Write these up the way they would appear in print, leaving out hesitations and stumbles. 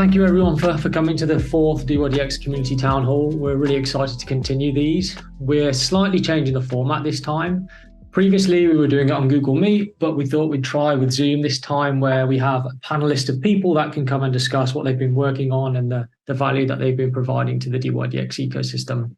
thank you everyone for coming to the fourth dYdX Community Town Hall. We're really excited to continue these. We're slightly changing the format this time. Previously, we were doing it on Google Meet, but we thought we'd try with Zoom this time, where we have a panel list of people that can come and discuss what they've been working on and the value that they've been providing to the dYdX ecosystem.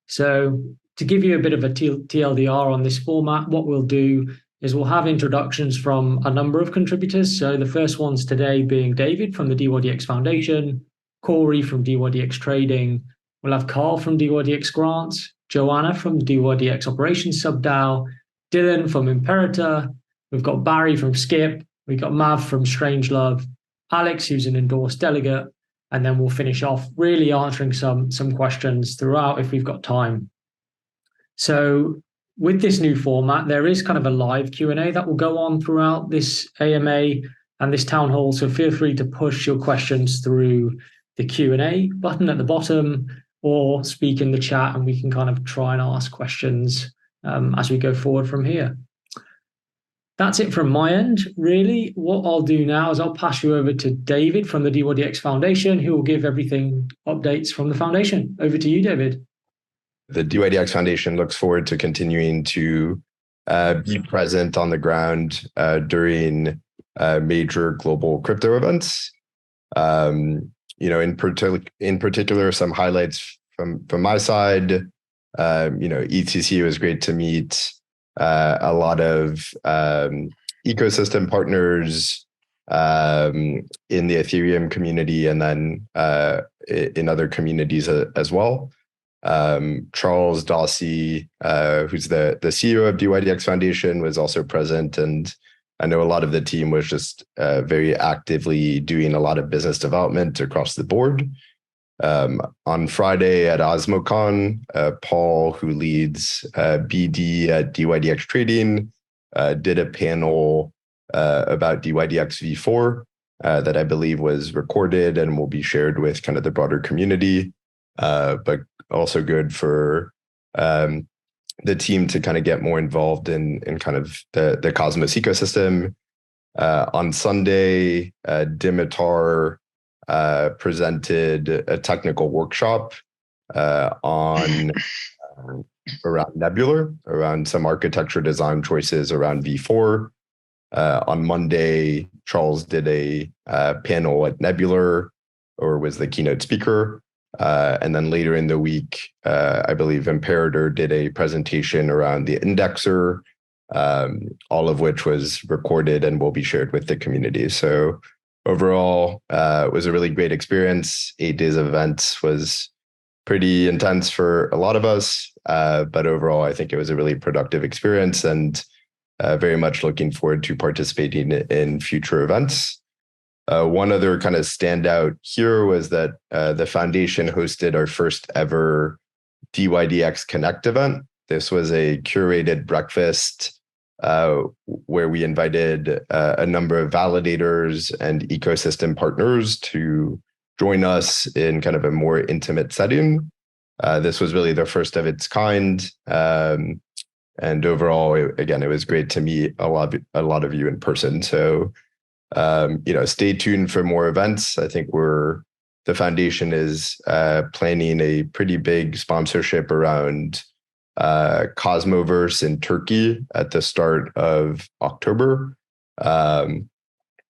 So to give you a bit of a TLDR on this format, what we'll do is we'll have introductions from a number of contributors. So the first ones today being David from the dYdX Foundation, Corey from dYdX Trading, we'll have Carl from dYdX Grants, Joanna from dYdX Operations SubDAO, Dylan from Imperator, we've got Barry from Skip, we've got Mav from Strangelove, Alex, who's an endorsed delegate, and then we'll finish off really answering some questions throughout if we've got time. So with this new format, there is kind of a live Q&A that will go on throughout this AMA and this town hall. So feel free to push your questions through the Q&A button at the bottom or speak in the chat, and we can kind of try and ask questions as we go forward from here. That's it from my end, really. What I'll do now is I'll pass you over to David from the dYdX Foundation, who will give everything updates from the foundation. Over to you, David. The dYdX Foundation looks forward to continuing to be present on the ground during major global crypto events. In particular, some highlights from my side. ETC was great to meet a lot of ecosystem partners in the Ethereum community, and then in other communities as well. Charles Dossie, who's the CEO of dYdX Foundation, was also present, and I know a lot of the team was just very actively doing a lot of business development across the board. On Friday at OsmoCon, Paul, who leads BD at dYdX Trading, did a panel about dYdX v4 that I believe was recorded and will be shared with kind of the broader community, but also good for the team to kind of get more involved in kind of the Cosmos ecosystem. On Sunday, Dimitar presented a technical workshop on around Nebular, around some architecture design choices around V4. On Monday, Charles did a panel at Nebular, or was the keynote speaker. And then later in the week, I believe Imperator did a presentation around the indexer, all of which was recorded and will be shared with the community. So overall, it was a really great experience. 8 days of events was pretty intense for a lot of us, but overall, I think it was a really productive experience, and very much looking forward to participating in future events. One other kind of standout here was that the foundation hosted our first ever dYdX Connect event. This was a curated breakfast where we invited a number of validators and ecosystem partners to join us in kind of a more intimate setting. This was really the first of its kind. And overall, again, it was great to meet a lot of you in person. So stay tuned for more events. I think the foundation is planning a pretty big sponsorship around Cosmoverse in Turkey at the start of October. A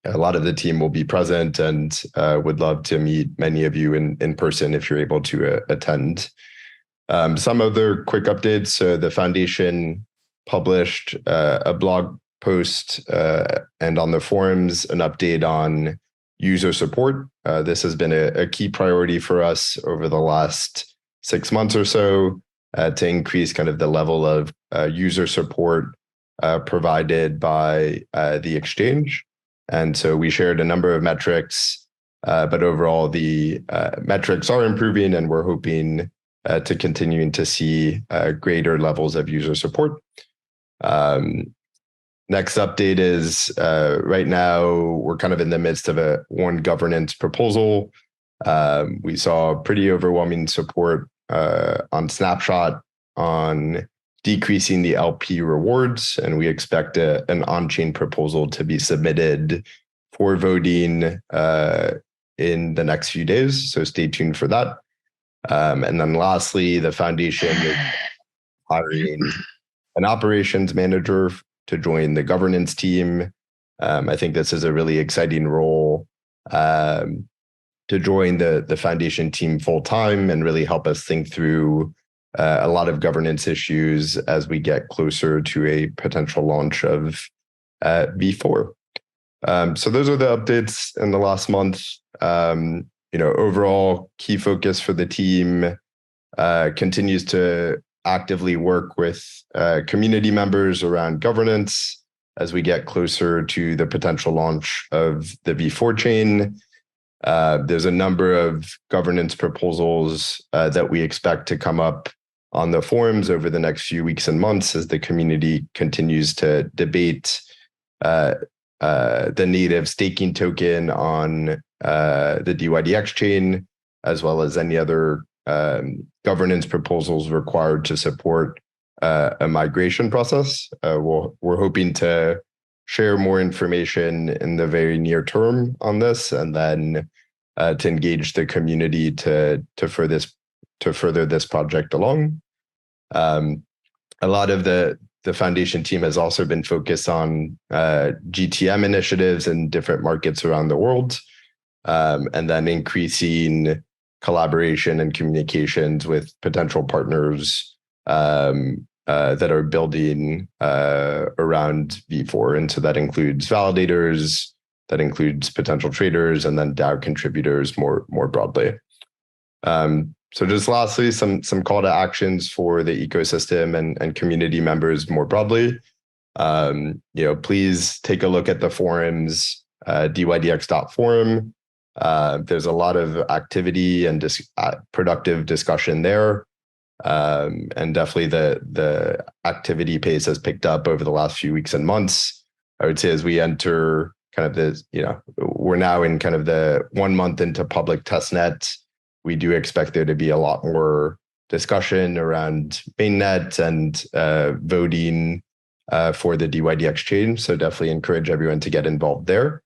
lot of the team will be present, and would love to meet many of you in person if you're able to attend. Some other quick updates. So the foundation published a blog post and on the forums an update on user support. This has been a key priority for us over the last 6 months or so, to increase kind of the level of user support provided by the exchange. And so we shared a number of metrics, but overall the metrics are improving, and we're hoping to continuing to see greater levels of user support. Next update is right now we're kind of in the midst of a one governance proposal. We saw pretty overwhelming support on Snapshot on decreasing the LP rewards, and we expect an on-chain proposal to be submitted for voting in the next few days. So stay tuned for that. And then lastly, the foundation is hiring an operations manager to join the governance team. I think this is a really exciting role to join the foundation team full time and really help us think through a lot of governance issues as we get closer to a potential launch of V4. So those are the updates in the last month. Overall key focus for the team continues to actively work with community members around governance as we get closer to the potential launch of the V4 chain. There's a number of governance proposals that we expect to come up on the forums over the next few weeks and months as the community continues to debate the native staking token on the dYdX chain, as well as any other governance proposals required to support a migration process. We're hoping to share more information in the very near term on this, and then to engage the community to further this project along. A lot of the foundation team has also been focused on GTM initiatives in different markets around the world, and then increasing collaboration and communications with potential partners that are building around V4. And so that includes validators, that includes potential traders, and then DAO contributors more broadly. So just lastly, some call to actions for the ecosystem and community members more broadly. Please take a look at the forums, dYdX.forum. There's a lot of activity and productive discussion there. And definitely the activity pace has picked up over the last few weeks and months. I would say as we enter kind of this, we're now in kind of the 1 month into public testnet. We do expect there to be a lot more discussion around mainnet and voting for the dYdX chain. So definitely encourage everyone to get involved there.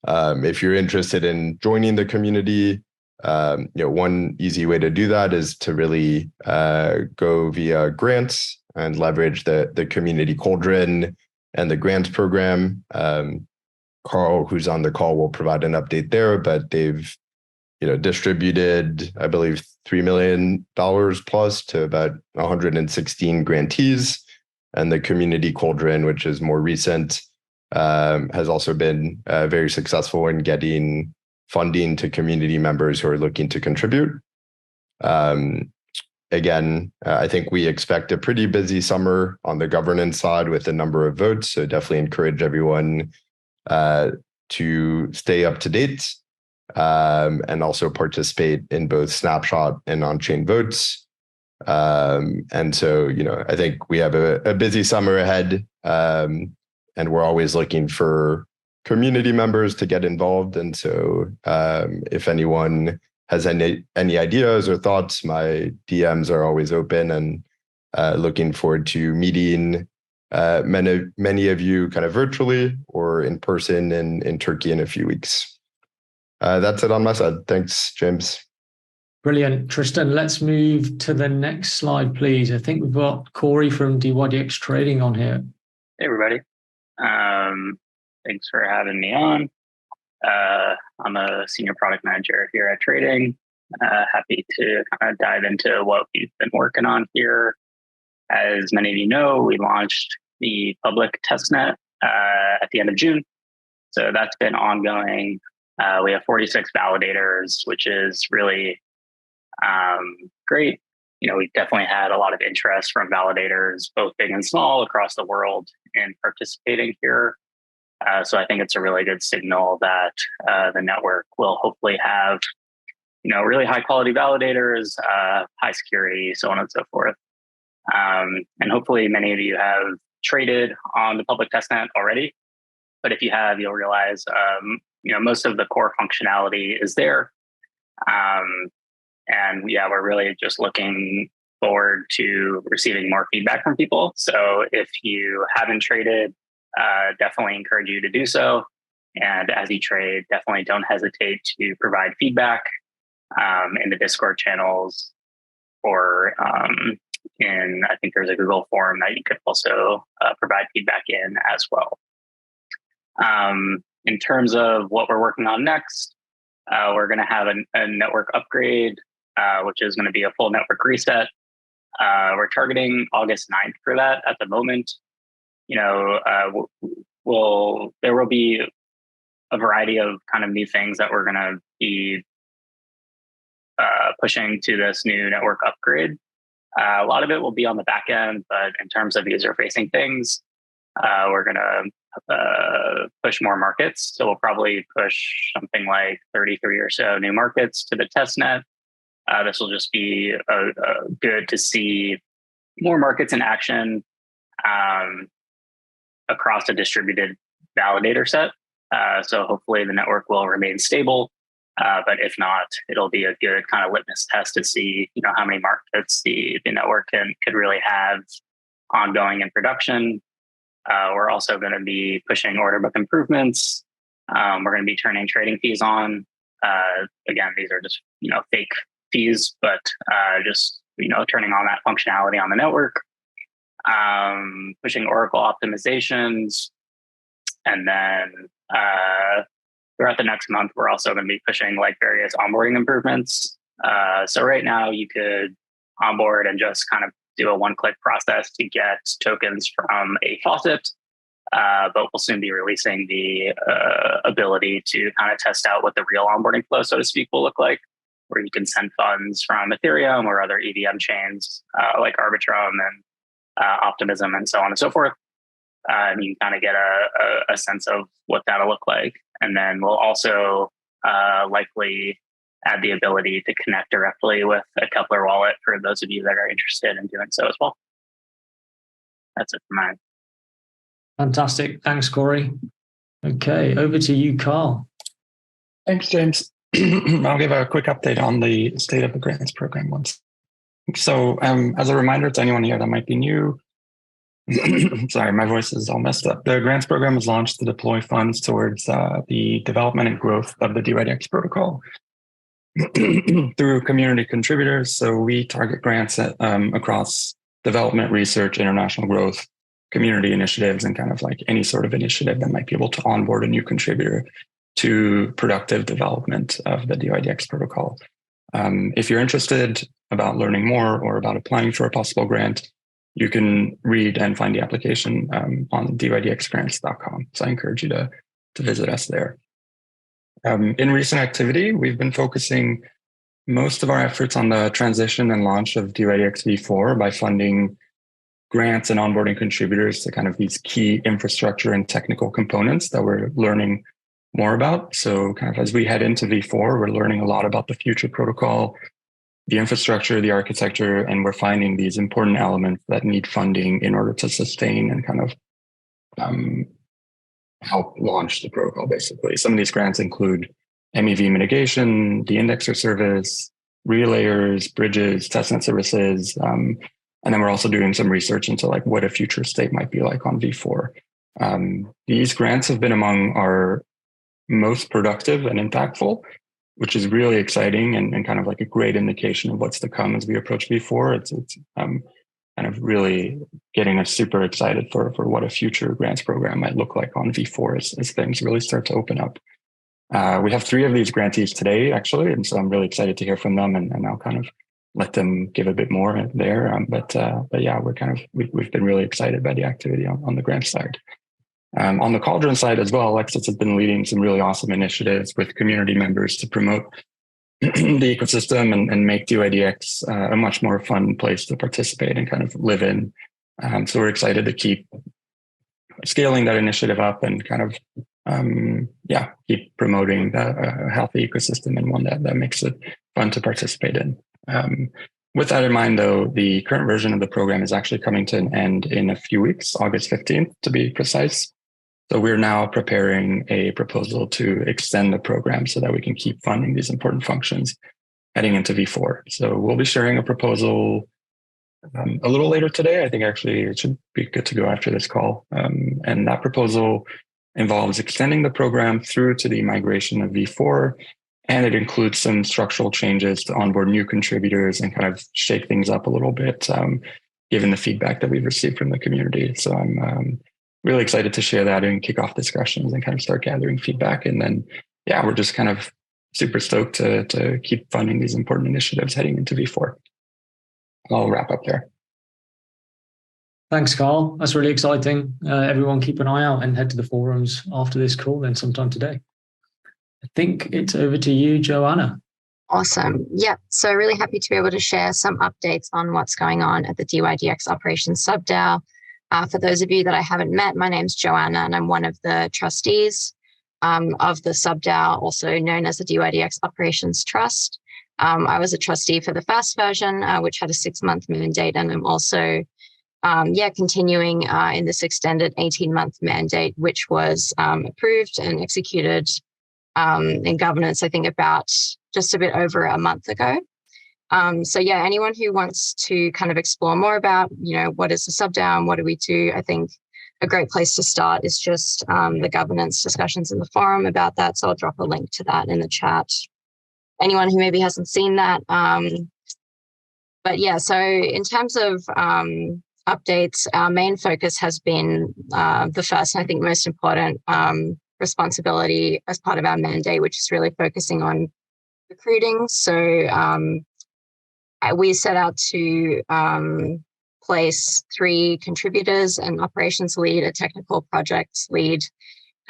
If you're interested in joining the community, one easy way to do that is to really go via grants and leverage the community cauldron and the grants program. Carl, who's on the call, will provide an update there, but they've distributed, I believe, $3 million plus to about 116 grantees. And the community cauldron, which is more recent, has also been very successful in getting funding to community members who are looking to contribute. Again, I think we expect a pretty busy summer on the governance side with a number of votes. So definitely encourage everyone to stay up to date. And also participate in both snapshot and on-chain votes. And so, I think we have a busy summer ahead, and we're always looking for community members to get involved. And so if anyone has any ideas or thoughts, my DMs are always open, and looking forward to meeting many of you kind of virtually or in person in Turkey in a few weeks. That's it on my side. Thanks, James. Brilliant. Tristan, let's move to the next slide, please. I think we've got Corey from dYdX Trading on here. Hey, everybody. Thanks for having me on. I'm a senior product manager here at Trading. Happy to kind of dive into what we've been working on here. As many of you know, we launched the public testnet at the end of June. So that's been ongoing. We have 46 validators, which is really great. We've definitely had a lot of interest from validators, both big and small, across the world in participating here. So I think it's a really good signal that the network will hopefully have, really high quality validators, high security, so on and so forth. And hopefully many of you have traded on the public testnet already. But if you have, you'll realize most of the core functionality is there. And yeah, we're really just looking forward to receiving more feedback from people. So if you haven't traded, definitely encourage you to do so. And as you trade, definitely don't hesitate to provide feedback in the Discord channels or I think there's a Google form that you could also provide feedback in as well. In terms of what we're working on next, we're going to have a network upgrade, which is going to be a full network reset. We're targeting August 9th for that at the moment. There will be a variety of kind of new things that we're going to be pushing to this new network upgrade. A lot of it will be on the back end, but in terms of user-facing things, we're going to push more markets. So we'll probably push something like 33 or so new markets to the testnet. This will just be good to see more markets in action across a distributed validator set. So hopefully the network will remain stable. But if not, it'll be a good kind of litmus test to see, how many markets the network could really have ongoing in production. We're also going to be pushing order book improvements. We're going to be turning trading fees on. Again, these are just, fake fees, but just, turning on that functionality on the network. Pushing Oracle optimizations. And then throughout the next month, we're also going to be pushing various onboarding improvements. So right now you could onboard and just kind of do a one-click process to get tokens from a faucet. But we'll soon be releasing the ability to kind of test out what the real onboarding flow, so to speak, will look like, where you can send funds from Ethereum or other EVM chains like Arbitrum and Optimism and so on and so forth. And you can kind of get a sense of what that'll look like. And then we'll also likely add the ability to connect directly with a Kepler wallet for those of you that are interested in doing so as well. That's it for mine. Fantastic. Thanks, Corey. Okay, over to you, Carl. Thanks, James. I'll give a quick update on the state of the grants program once. So as a reminder to anyone here that might be new, sorry, my voice is all messed up. The grants program was launched to deploy funds towards the development and growth of the dYdX protocol through community contributors. So we target grants across development, research, international growth, community initiatives, and kind of any sort of initiative that might be able to onboard a new contributor to productive development of the dYdX protocol. If you're interested about learning more or about applying for a possible grant, you can read and find the application on dYdXgrants.com. So I encourage you to visit us there. In recent activity, we've been focusing most of our efforts on the transition and launch of dYdX v4 by funding grants and onboarding contributors to kind of these key infrastructure and technical components that we're learning more about. So kind of as we head into v4, we're learning a lot about the future protocol, the infrastructure, the architecture, and we're finding these important elements that need funding in order to sustain and kind of help launch the protocol, basically. Some of these grants include MEV mitigation, the indexer service, relayers, bridges, testnet services, and then we're also doing some research into what a future state might be like on v4. These grants have been among our most productive and impactful, which is really exciting and kind of a great indication of what's to come as we approach v4. It's kind of really getting us super excited for what a future grants program might look like on v4 as things really start to open up. We have 3 of these grantees today, actually, and so I'm really excited to hear from them, and I'll kind of let them give a bit more there. But yeah, we've been really excited by the activity on the grant side. On the Cauldron side as well, Alexis has been leading some really awesome initiatives with community members to promote the ecosystem and make dYdX a much more fun place to participate and kind of live in. So we're excited to keep scaling that initiative up and kind of, keep promoting a healthy ecosystem and one that makes it fun to participate in. With that in mind, though, the current version of the program is actually coming to an end in a few weeks, August 15th to be precise. So we're now preparing a proposal to extend the program so that we can keep funding these important functions heading into v4. So we'll be sharing a proposal a little later today. I think actually it should be good to go after this call. And that proposal involves extending the program through to the migration of V4, and it includes some structural changes to onboard new contributors and kind of shake things up a little bit, given the feedback that we've received from the community. So I'm really excited to share that and kick off discussions and kind of start gathering feedback. And then, yeah, we're just kind of super stoked to keep funding these important initiatives heading into V4. I'll wrap up there. Thanks, Carl. That's really exciting. Everyone keep an eye out and head to the forums after this call then sometime today. I think it's over to you, Joanna. Awesome. Yep. So really happy to be able to share some updates on what's going on at the dYdX Operations SubDAO. For those of you that I haven't met, my name's Joanna, and I'm one of the trustees of the SubDAO, also known as the dYdX Operations Trust. I was a trustee for the first version, which had a 6-month mandate, and I'm also continuing in this extended 18-month mandate, which was approved and executed in governance, I think about just a bit over a month ago. Anyone who wants to kind of explore more about, what is the SubDAO and what do we do, I think a great place to start is just the governance discussions in the forum about that. So I'll drop a link to that in the chat. Anyone who maybe hasn't seen that. So in terms of updates, our main focus has been the first and I think most important responsibility as part of our mandate, which is really focusing on recruiting. So we set out to place 3 contributors, an operations lead, a technical projects lead,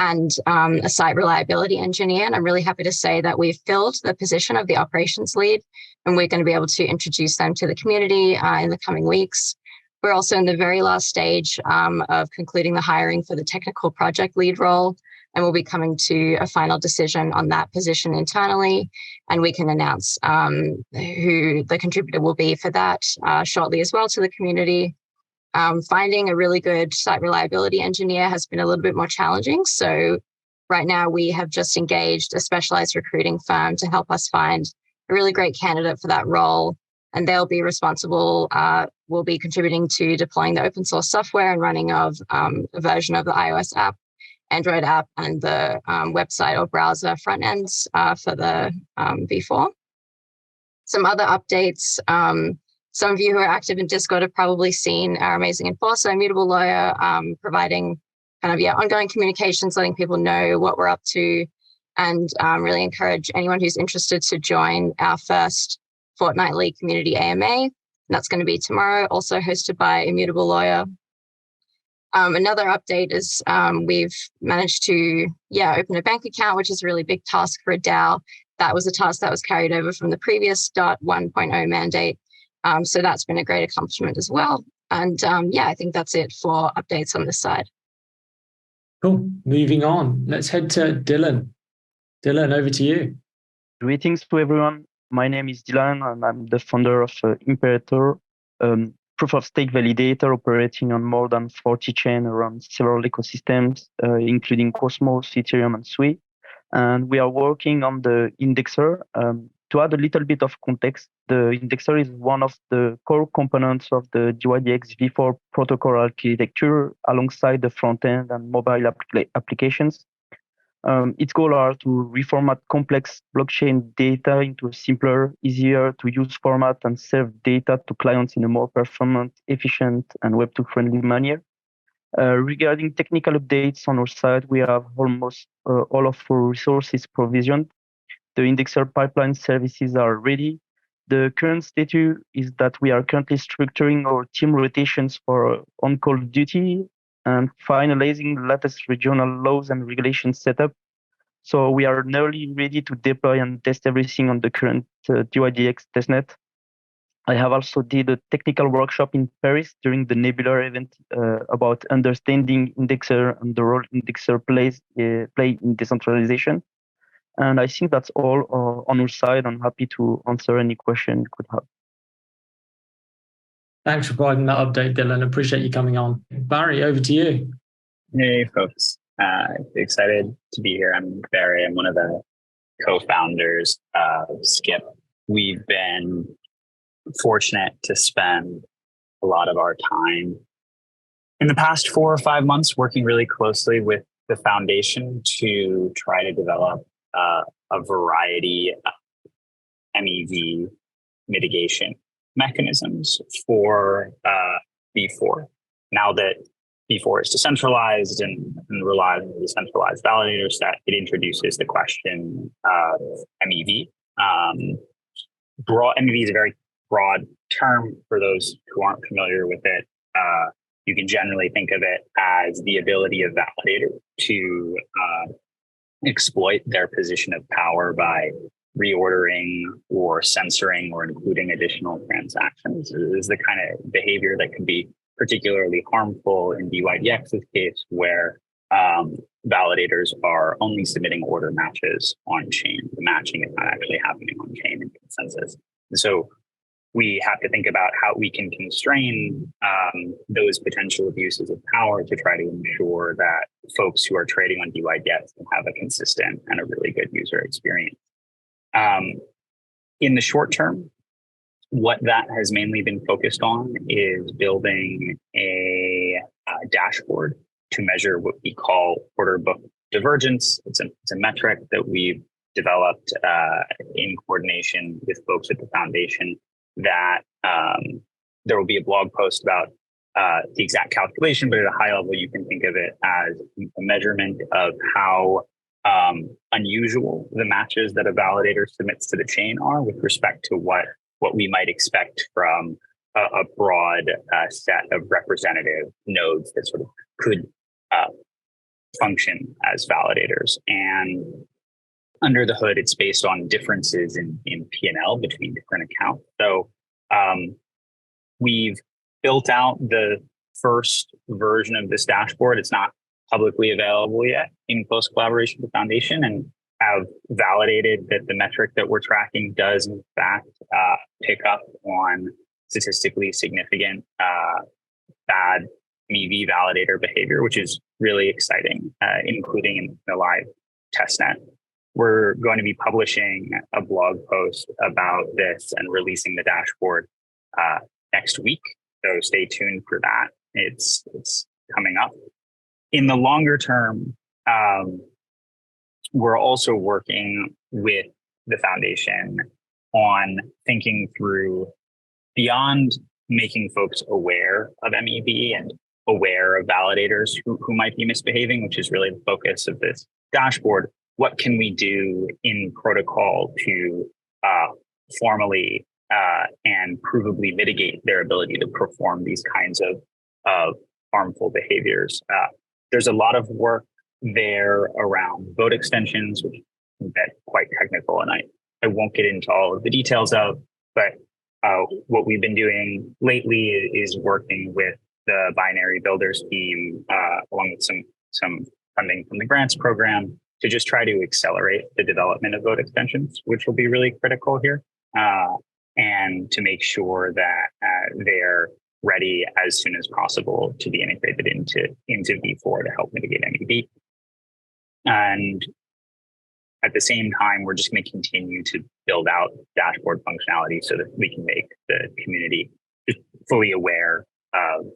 and a site reliability engineer. And I'm really happy to say that we've filled the position of the operations lead, and we're going to be able to introduce them to the community in the coming weeks. We're also in the very last stage of concluding the hiring for the technical project lead role, and we'll be coming to a final decision on that position internally, and we can announce who the contributor will be for that shortly as well to the community. Finding a really good site reliability engineer has been a little bit more challenging. So right now we have just engaged a specialized recruiting firm to help us find a really great candidate for that role. And they'll be responsible, will be contributing to deploying the open source software and running of a version of the iOS app, Android app, and the website or browser front ends for the V4. Some other updates. Some of you who are active in Discord have probably seen our amazing enforcer, Immutable Lawyer, providing ongoing communications, letting people know what we're up to, and really encourage anyone who's interested to join our first fortnightly community AMA. And that's going to be tomorrow, also hosted by Immutable Lawyer. Another update is we've managed to open a bank account, which is a really big task for a DAO. That was a task that was carried over from the previous .1.0 mandate. So that's been a great accomplishment as well. And I think that's it for updates on this side. Cool. Moving on. Let's head to Dylan. Dylan, over to you. Greetings to everyone. My name is Dylan, and I'm the founder of Imperator, proof-of-stake validator operating on more than 40 chains around several ecosystems, including Cosmos, Ethereum, and Sui. And we are working on the indexer. To add a little bit of context, the indexer is one of the core components of the dYdX V4 protocol architecture alongside the front-end and mobile applications. Its goal are to reformat complex blockchain data into a simpler, easier to use format and serve data to clients in a more performant, efficient, and Web2 friendly manner. Regarding technical updates on our side, we have almost all of our resources provisioned. The indexer pipeline services are ready. The current status is that we are currently structuring our team rotations for on-call duty and finalizing the latest regional laws and regulations setup. So we are nearly ready to deploy and test everything on the current dYdX testnet. I have also did a technical workshop in Paris during the Nebular event about understanding indexer and the role indexer play in decentralization. And I think that's all on our side. I'm happy to answer any question you could have. Thanks for providing that update, Dylan. Appreciate you coming on. Barry, over to you. Hey, folks. Excited to be here. I'm Barry. I'm one of the co-founders of Skip. We've been fortunate to spend a lot of our time in the past 4 or 5 months working really closely with the foundation to try to develop a variety of MEV mitigation mechanisms for V4. Now that V4 is decentralized and relies on the decentralized validator set, it introduces the question of MEV. MEV is a very broad term for those who aren't familiar with it. You can generally think of it as the ability of validators to exploit their position of power by reordering or censoring or including additional transactions. This is the kind of behavior that can be particularly harmful in dYdX's case, where validators are only submitting order matches on chain. The matching is not actually happening on chain in consensus. And so we have to think about how we can constrain those potential abuses of power to try to ensure that folks who are trading on dYdX can have a consistent and a really good user experience. In the short term, what that has mainly been focused on is building a dashboard to measure what we call order book divergence. It's a metric that we've developed in coordination with folks at the foundation that there will be a blog post about the exact calculation, but at a high level, you can think of it as a measurement of how unusual the matches that a validator submits to the chain are with respect to what we might expect from a broad set of representative nodes that sort of could function as validators. And under the hood, it's based on differences in P&L between different accounts. So we've built out the first version of this dashboard. It's not publicly available yet, in close collaboration with the foundation, and have validated that the metric that we're tracking does in fact pick up on statistically significant bad MEV validator behavior, which is really exciting, including in the live testnet. We're going to be publishing a blog post about this and releasing the dashboard next week. So stay tuned for that. It's coming up. In the longer term, we're also working with the foundation on thinking through, beyond making folks aware of MEV and aware of validators who might be misbehaving, which is really the focus of this dashboard. What can we do in protocol to formally and provably mitigate their ability to perform these kinds of harmful behaviors? There's a lot of work there around vote extensions, which is quite technical, and I won't get into all of the details of, but what we've been doing lately is working with the binary builders team, along with some funding from the grants program, to just try to accelerate the development of vote extensions, which will be really critical here, and to make sure that they're ready as soon as possible to be integrated into V4 to help mitigate MEV. And at the same time, we're just going to continue to build out dashboard functionality so that we can make the community just fully aware of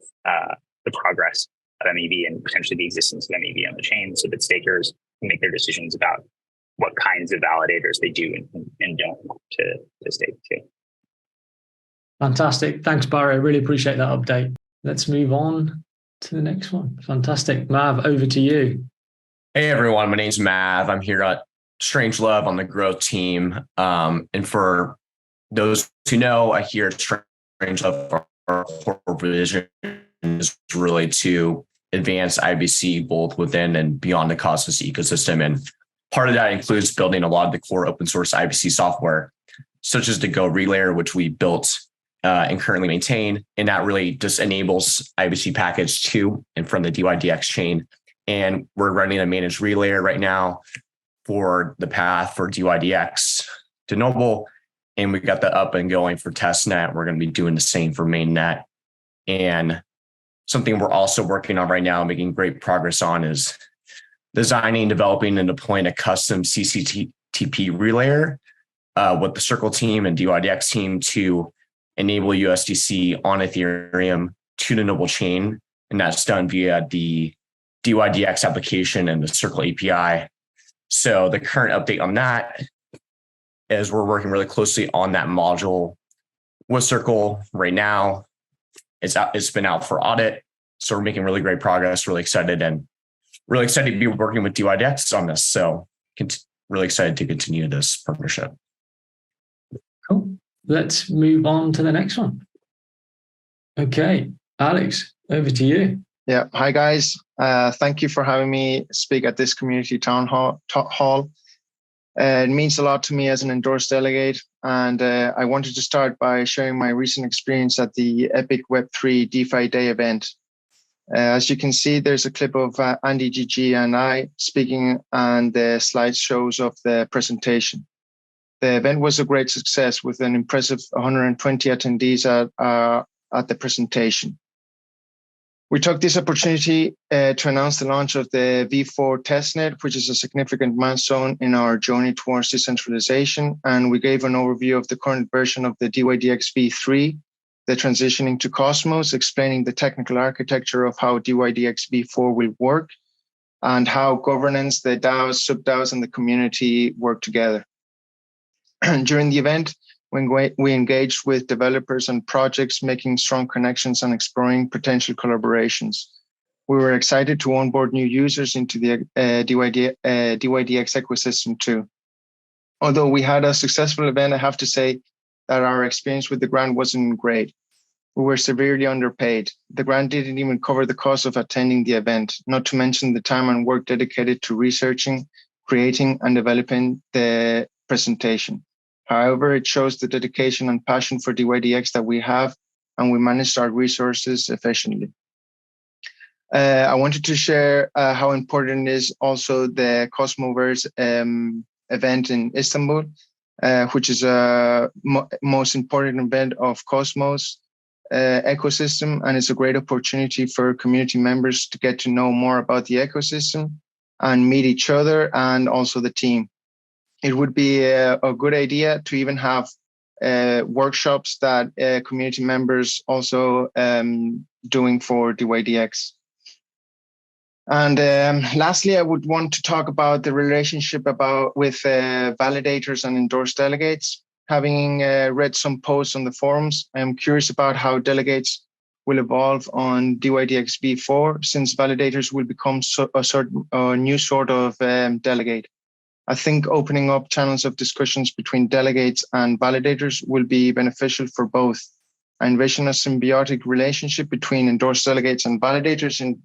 the progress of MEV and potentially the existence of MEV on the chain, so that stakers can make their decisions about what kinds of validators they do and don't want to stake to. Fantastic. Thanks, Barry. I really appreciate that update. Let's move on to the next one. Fantastic. Mav, over to you. Hey, everyone. My name's Mav. I'm here at Strangelove on the growth team. And for those who know, I here at Strangelove, our core vision is really to advance IBC both within and beyond the Cosmos ecosystem. And part of that includes building a lot of the core open source IBC software, such as the Go Relayer, which we built and currently maintain. And that really just enables IBC package 2 and from the dYdX chain. And we're running a managed relayer right now for the path for dYdX to Noble. And we got that up and going for testnet. We're going to be doing the same for mainnet. And something we're also working on right now, making great progress on, is designing, developing, and deploying a custom CCTP relayer with the Circle team and dYdX team to enable USDC on Ethereum to the Noble chain. And that's done via the dYdX application and the Circle API. So the current update on that is we're working really closely on that module with Circle right now. It's been out for audit. So we're making really great progress, really excited to be working with dYdX on this. So really excited to continue this partnership. Cool. Let's move on to the next one. Okay, Alex, over to you. Yeah. Hi, guys. Thank you for having me speak at this community town hall. It means a lot to me as an endorsed delegate. And I wanted to start by sharing my recent experience at the Epic Web3 DeFi Day event. As you can see, there's a clip of Andy, Gigi, and I speaking, and the slideshows of the presentation. The event was a great success with an impressive 120 attendees at the presentation. We took this opportunity to announce the launch of the V4 testnet, which is a significant milestone in our journey towards decentralization. And we gave an overview of the current version of the dYdX V3, the transitioning to Cosmos, explaining the technical architecture of how dYdX V4 will work and how governance, the DAOs, SubDAOs, and the community work together. During the event, we engaged with developers and projects, making strong connections and exploring potential collaborations. We were excited to onboard new users into the dYdX ecosystem too. Although we had a successful event, I have to say that our experience with the grant wasn't great. We were severely underpaid. The grant didn't even cover the cost of attending the event, not to mention the time and work dedicated to researching, creating, and developing the presentation. However, it shows the dedication and passion for dYdX that we have, and we managed our resources efficiently. I wanted to share how important is also the Cosmoverse event in Istanbul, which is a most important event of Cosmos ecosystem, and it's a great opportunity for community members to get to know more about the ecosystem and meet each other and also the team. It would be a good idea to even have workshops that community members also doing for dYdX. And lastly, I would want to talk about the relationship with validators and endorsed delegates. Having read some posts on the forums, I'm curious about how delegates will evolve on dYdX V4, since validators will become a new sort of delegate. I think opening up channels of discussions between delegates and validators will be beneficial for both. I envision a symbiotic relationship between endorsed delegates and validators, and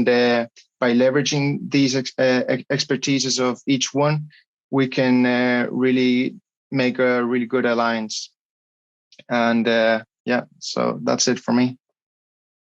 by leveraging these expertises of each one, we can really make a really good alliance. And yeah, so that's it for me.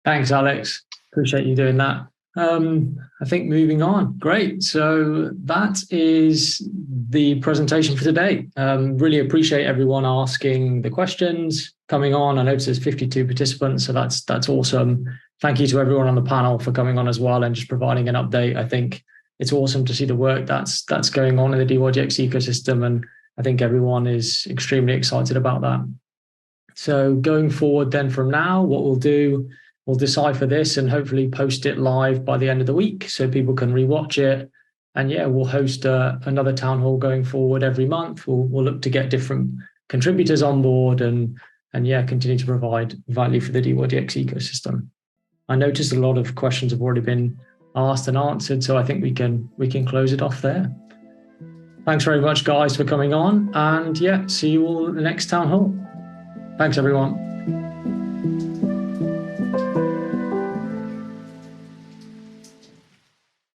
Thanks, Alex. Appreciate you doing that. I think moving on. Great. So that is the presentation for today. Really appreciate everyone asking the questions, coming on. I noticed there's 52 participants, so that's awesome. Thank you to everyone on the panel for coming on as well and just providing an update. I think it's awesome to see the work that's going on in the dYdX ecosystem, and I think everyone is extremely excited about that. So going forward then from now, what we'll do, we'll decipher this and hopefully post it live by the end of the week so people can rewatch it. And yeah, we'll host another town hall going forward every month. We'll look to get different contributors on board and yeah, continue to provide value for the dYdX ecosystem. I noticed a lot of questions have already been asked and answered, so I think we can close it off there. Thanks very much, guys, for coming on, and yeah, see you all at the next town hall. Thanks, everyone.